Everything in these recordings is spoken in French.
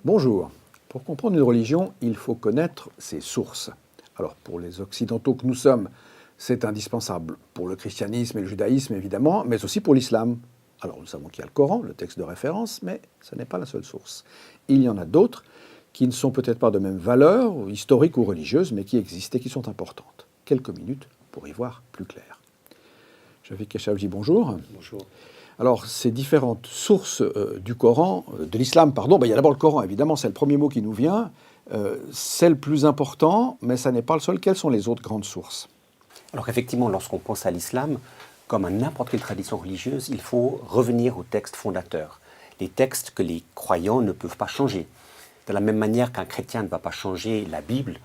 Bonjour. Pour comprendre une religion, il faut connaître ses sources. Alors pour les occidentaux que nous sommes, c'est indispensable pour le christianisme et le judaïsme évidemment, mais aussi pour l'islam. Alors nous savons qu'il y a le Coran, le texte de référence, mais ce n'est pas la seule source. Il y en a d'autres qui ne sont peut-être pas de même valeur, historique ou religieuse, mais qui existent et qui sont importantes. Quelques minutes pour y voir plus clair. Shafiq Keshaoui, bonjour. Bonjour. Alors, ces différentes sources du Coran, de l'islam, pardon, il y a d'abord le Coran, évidemment, c'est le premier mot qui nous vient. C'est le plus important, mais ça n'est pas le seul. Quelles sont les autres grandes sources? Alors effectivement, lorsqu'on pense à l'islam, comme à n'importe quelle tradition religieuse, il faut revenir aux textes fondateurs, les textes que les croyants ne peuvent pas changer. De la même manière qu'un chrétien ne va pas changer la Bible,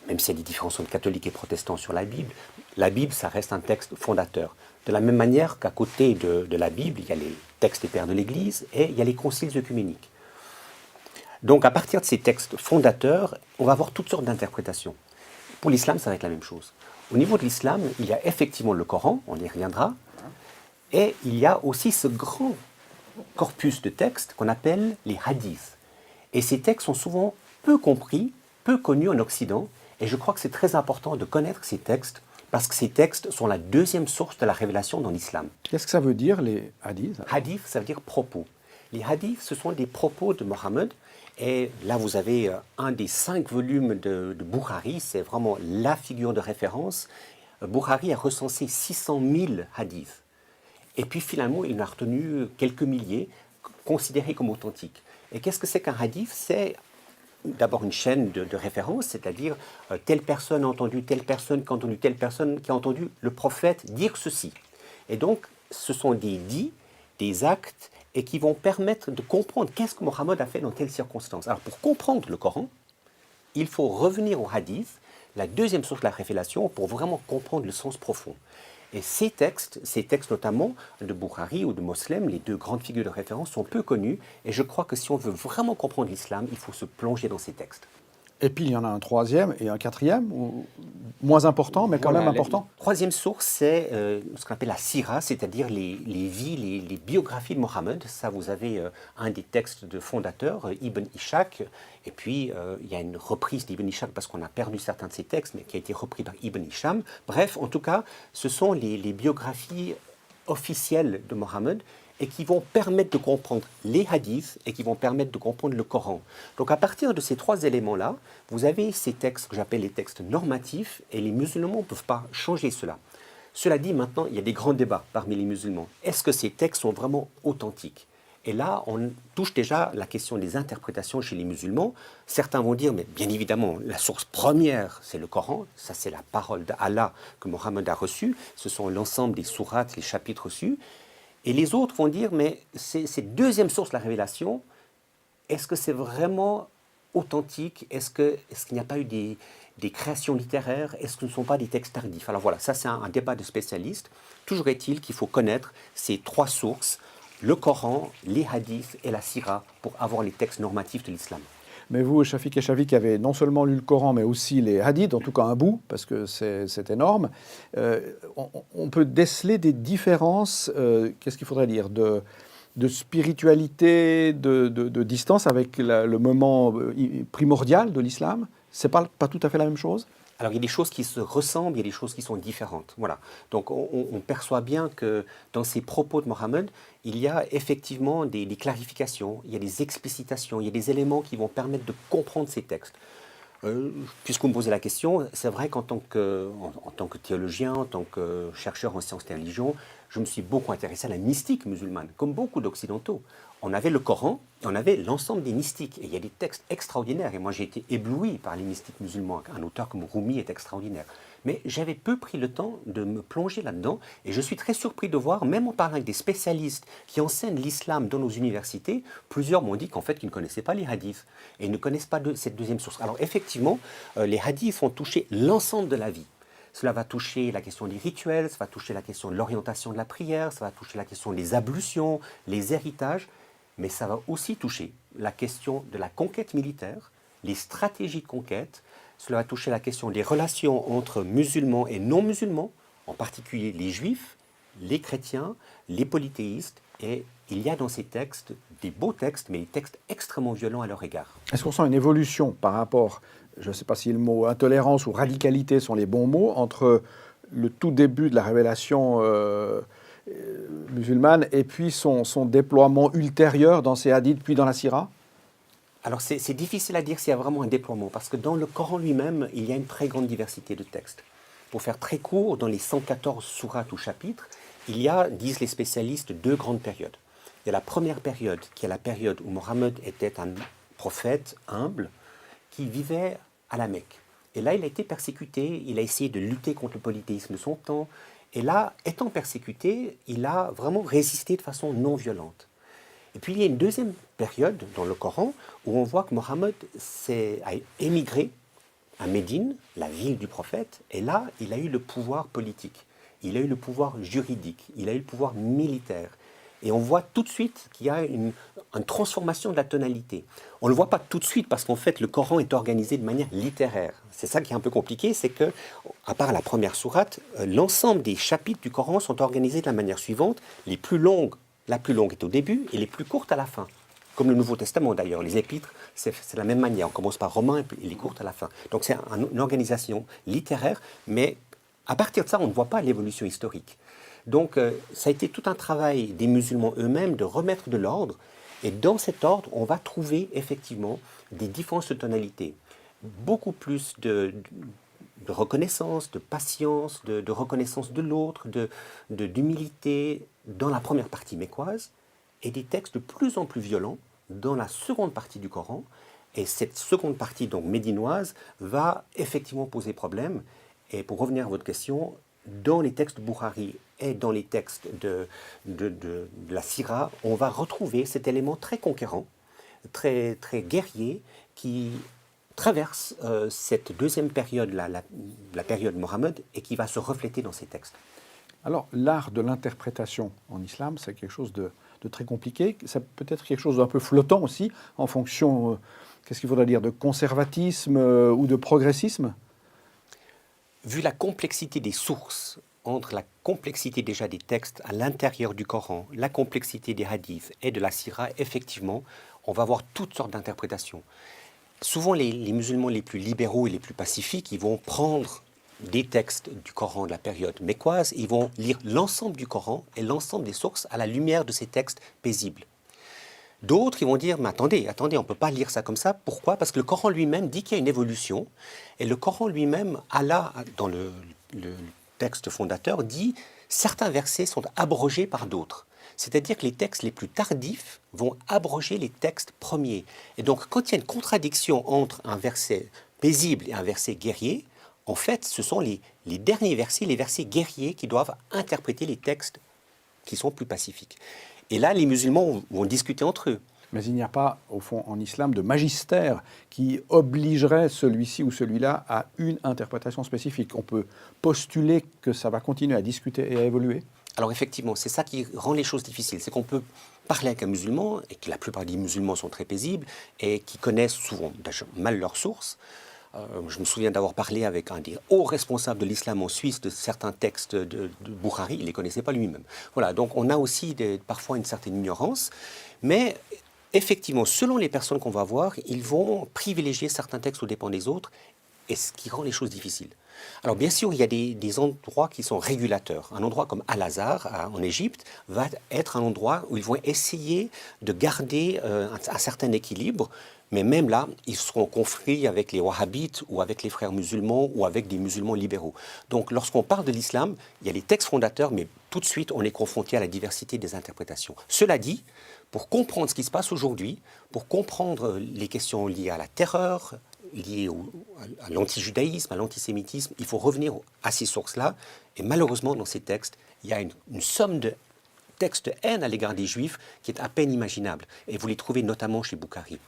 même s'il y a des différences entre catholiques et protestants sur la Bible, ça reste un texte fondateur. De la même manière qu'à côté de la Bible, il y a les textes des pères de l'Église et il y a les conciles œcuméniques. Donc à partir de ces textes fondateurs, on va avoir toutes sortes d'interprétations. Pour l'islam, ça va être la même chose. Au niveau de l'islam, il y a effectivement le Coran, on y reviendra, et il y a aussi ce grand corpus de textes qu'on appelle les hadiths. Et ces textes sont souvent peu compris, peu connus en Occident, et je crois que c'est très important de connaître ces textes, parce que ces textes sont la deuxième source de la révélation dans l'islam. Qu'est-ce que ça veut dire, les hadiths? Hadith, ça veut dire propos. Les hadiths, ce sont des propos de Mohammed. Et là, vous avez un des 5 volumes de Bukhari, c'est vraiment la figure de référence. Bukhari a recensé 600 000 hadiths. Et puis finalement, il en a retenu quelques milliers, considérés comme authentiques. Et qu'est-ce que c'est qu'un hadith? C'est d'abord une chaîne de référence, c'est-à-dire telle personne a entendu telle personne, qui a entendu telle personne, qui a entendu le prophète dire ceci. Et donc, ce sont des dits, des actes, et qui vont permettre de comprendre qu'est-ce que Mohammed a fait dans telle circonstance. Alors, pour comprendre le Coran, il faut revenir au hadith, la deuxième source de la révélation, pour vraiment comprendre le sens profond. Et ces textes notamment de Bukhari ou de Moslem, les deux grandes figures de référence, sont peu connus. Et je crois que si on veut vraiment comprendre l'islam, il faut se plonger dans ces textes. Et puis il y en a un troisième et un quatrième, ou moins important, mais quand même important. La troisième source, c'est ce qu'on appelle la sira, c'est-à-dire les vies, les biographies de Mohammed. Ça, vous avez un des textes de fondateurs, Ibn Ishaq, et puis il y a une reprise d'Ibn Ishaq parce qu'on a perdu certains de ses textes, mais qui a été repris par Ibn Hisham. Bref, en tout cas, ce sont les biographies officielles de Mohammed et qui vont permettre de comprendre les hadiths et qui vont permettre de comprendre le Coran. Donc à partir de ces 3 éléments-là, vous avez ces textes que j'appelle les textes normatifs et les musulmans ne peuvent pas changer cela. Cela dit, maintenant, il y a des grands débats parmi les musulmans. Est-ce que ces textes sont vraiment authentiques? Et là, on touche déjà la question des interprétations chez les musulmans. Certains vont dire, mais bien évidemment, la source première, c'est le Coran. Ça, c'est la parole d'Allah que Mohammed a reçue. Ce sont l'ensemble des sourates, les chapitres reçus. Et les autres vont dire, mais c'est deuxième source de la révélation, est-ce que c'est vraiment authentique? Est-ce qu'il n'y a pas eu des créations littéraires? Est-ce que ce ne sont pas des textes tardifs? Alors voilà, ça c'est un débat de spécialistes. Toujours est-il qu'il faut connaître ces 3 sources, le Coran, les hadiths et la sira, pour avoir les textes normatifs de l'islam. Mais vous, Shafiq Keshaoui, qui avez non seulement lu le Coran, mais aussi les hadiths, en tout cas un bout, parce que c'est énorme, on peut déceler des différences, qu'est-ce qu'il faudrait dire, de spiritualité, de distance avec le moment primordial de l'islam. C'est pas tout à fait la même chose? Alors, il y a des choses qui se ressemblent, il y a des choses qui sont différentes. Voilà. Donc, on perçoit bien que dans ces propos de Mohammed, il y a effectivement des clarifications, il y a des explicitations, il y a des éléments qui vont permettre de comprendre ces textes. Puisque vous me posez la question, c'est vrai qu'en tant que théologien, en tant que chercheur en sciences et religion, je me suis beaucoup intéressé à la mystique musulmane, comme beaucoup d'occidentaux. On avait le Coran et on avait l'ensemble des mystiques. Et il y a des textes extraordinaires. Et moi, j'ai été ébloui par les mystiques musulmans. Un auteur comme Rumi est extraordinaire. Mais j'avais peu pris le temps de me plonger là-dedans. Et je suis très surpris de voir, même en parlant avec des spécialistes qui enseignent l'islam dans nos universités, plusieurs m'ont dit qu'en fait, qu'ils ne connaissaient pas les hadiths. Et ils ne connaissent pas cette deuxième source. Alors effectivement, les hadiths vont toucher l'ensemble de la vie. Cela va toucher la question des rituels, ça va toucher la question de l'orientation de la prière, ça va toucher la question des ablutions, les héritages, mais ça va aussi toucher la question de la conquête militaire, les stratégies de conquête, cela va toucher la question des relations entre musulmans et non-musulmans, en particulier les juifs, les chrétiens, les polythéistes Et il y a dans ces textes des beaux textes, mais des textes extrêmement violents à leur égard. Est-ce qu'on sent une évolution par rapport, je ne sais pas si le mot intolérance ou radicalité sont les bons mots, entre le tout début de la révélation musulmane et puis son déploiement ultérieur dans ces hadiths puis dans la sira? Alors c'est difficile à dire s'il y a vraiment un déploiement, parce que dans le Coran lui-même, il y a une très grande diversité de textes. Pour faire très court, dans les 114 sourates ou chapitres, il y a, disent les spécialistes, deux grandes périodes. Il y a la première période, qui est la période où Mohammed était un prophète humble, qui vivait à la Mecque. Et là, il a été persécuté, il a essayé de lutter contre le polythéisme de son temps, et là, étant persécuté, il a vraiment résisté de façon non violente. Et puis il y a une deuxième période dans le Coran où on voit que Mohammed a émigré à Médine, la ville du prophète, et là, il a eu le pouvoir politique, il a eu le pouvoir juridique, il a eu le pouvoir militaire. Et on voit tout de suite qu'il y a une transformation de la tonalité. On ne le voit pas tout de suite parce qu'en fait, le Coran est organisé de manière littéraire. C'est ça qui est un peu compliqué, c'est que, à part la première sourate, l'ensemble des chapitres du Coran sont organisés de la manière suivante. Les plus longues, la plus longue est au début et les plus courtes à la fin. Comme le Nouveau Testament d'ailleurs, les épîtres, c'est la même manière. On commence par Romains et puis les courtes à la fin. Donc c'est une organisation littéraire, mais à partir de ça, on ne voit pas l'évolution historique. Donc ça a été tout un travail des musulmans eux-mêmes de remettre de l'ordre. Et dans cet ordre, on va trouver effectivement des différences de tonalité. Beaucoup plus de reconnaissance, de patience, de reconnaissance de l'autre, d'humilité dans la première partie mécoise, et des textes de plus en plus violents dans la seconde partie du Coran. Et cette seconde partie, donc médinoise, va effectivement poser problème. Et pour revenir à votre question, dans les textes de Bukhari et dans les textes de la Sira, on va retrouver cet élément très conquérant, très, très guerrier, qui traverse cette deuxième période, la période Mohammed, et qui va se refléter dans ces textes. Alors, l'art de l'interprétation en islam, c'est quelque chose de très compliqué. Ça peut être quelque chose d'un peu flottant aussi, en fonction, qu'est-ce qu'il faudrait dire, de conservatisme ou de progressisme? Vu la complexité des sources, entre la complexité déjà des textes à l'intérieur du Coran, la complexité des hadiths et de la sira, effectivement, on va avoir toutes sortes d'interprétations. Souvent, les musulmans les plus libéraux et les plus pacifiques, ils vont prendre des textes du Coran de la période mécoise, ils vont lire l'ensemble du Coran et l'ensemble des sources à la lumière de ces textes paisibles. D'autres, ils vont dire, mais attendez, on ne peut pas lire ça comme ça. Pourquoi? Parce que le Coran lui-même dit qu'il y a une évolution. Et le Coran lui-même, Allah, dans le texte fondateur, dit certains versets sont abrogés par d'autres. C'est-à-dire que les textes les plus tardifs vont abroger les textes premiers. Et donc, quand il y a une contradiction entre un verset paisible et un verset guerrier, en fait, ce sont les derniers versets, les versets guerriers, qui doivent interpréter les textes qui sont plus pacifiques. Et là, les musulmans vont discuter entre eux. Mais il n'y a pas, au fond, en islam, de magistère qui obligerait celui-ci ou celui-là à une interprétation spécifique. On peut postuler que ça va continuer à discuter et à évoluer. Alors effectivement, c'est ça qui rend les choses difficiles. C'est qu'on peut parler avec un musulman, et que la plupart des musulmans sont très paisibles, et qui connaissent souvent mal leurs sources. Je me souviens d'avoir parlé avec un des hauts responsables de l'islam en Suisse de certains textes de Bukhari, il ne les connaissait pas lui-même. Voilà, donc on a aussi parfois une certaine ignorance, mais effectivement, selon les personnes qu'on va voir, ils vont privilégier certains textes aux dépens des autres, et ce qui rend les choses difficiles. Alors bien sûr, il y a des endroits qui sont régulateurs. Un endroit comme Al-Azhar, en Égypte, va être un endroit où ils vont essayer de garder un certain équilibre. Mais même là, ils seront conflits avec les wahhabites ou avec les frères musulmans ou avec des musulmans libéraux. Donc lorsqu'on parle de l'islam, il y a les textes fondateurs, mais tout de suite, on est confronté à la diversité des interprétations. Cela dit, pour comprendre ce qui se passe aujourd'hui, pour comprendre les questions liées à la terreur, liées à l'antijudaïsme, à l'antisémitisme, il faut revenir à ces sources-là. Et malheureusement, dans ces textes, il y a une somme de textes de haine à l'égard des Juifs qui est à peine imaginable. Et vous les trouvez notamment chez Bukhari.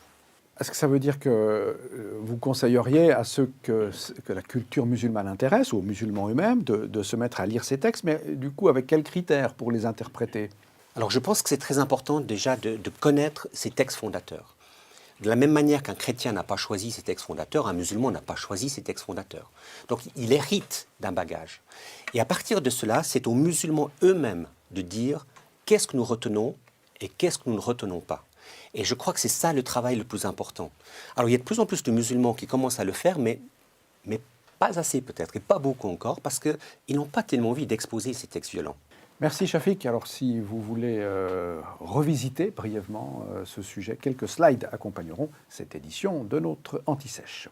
Est-ce que ça veut dire que vous conseilleriez à ceux que la culture musulmane intéresse, ou aux musulmans eux-mêmes, de se mettre à lire ces textes, mais du coup, avec quels critères pour les interpréter? Alors je pense que c'est très important déjà de connaître ces textes fondateurs. De la même manière qu'un chrétien n'a pas choisi ses textes fondateurs, un musulman n'a pas choisi ses textes fondateurs. Donc il hérite d'un bagage. Et à partir de cela, c'est aux musulmans eux-mêmes de dire qu'est-ce que nous retenons et qu'est-ce que nous ne retenons pas. Et je crois que c'est ça le travail le plus important. Alors il y a de plus en plus de musulmans qui commencent à le faire, mais pas assez peut-être, et pas beaucoup encore, parce qu'ils n'ont pas tellement envie d'exposer ces textes violents. Merci Shafik. Alors si vous voulez revisiter brièvement ce sujet, quelques slides accompagneront cette édition de notre Anti-Sèche.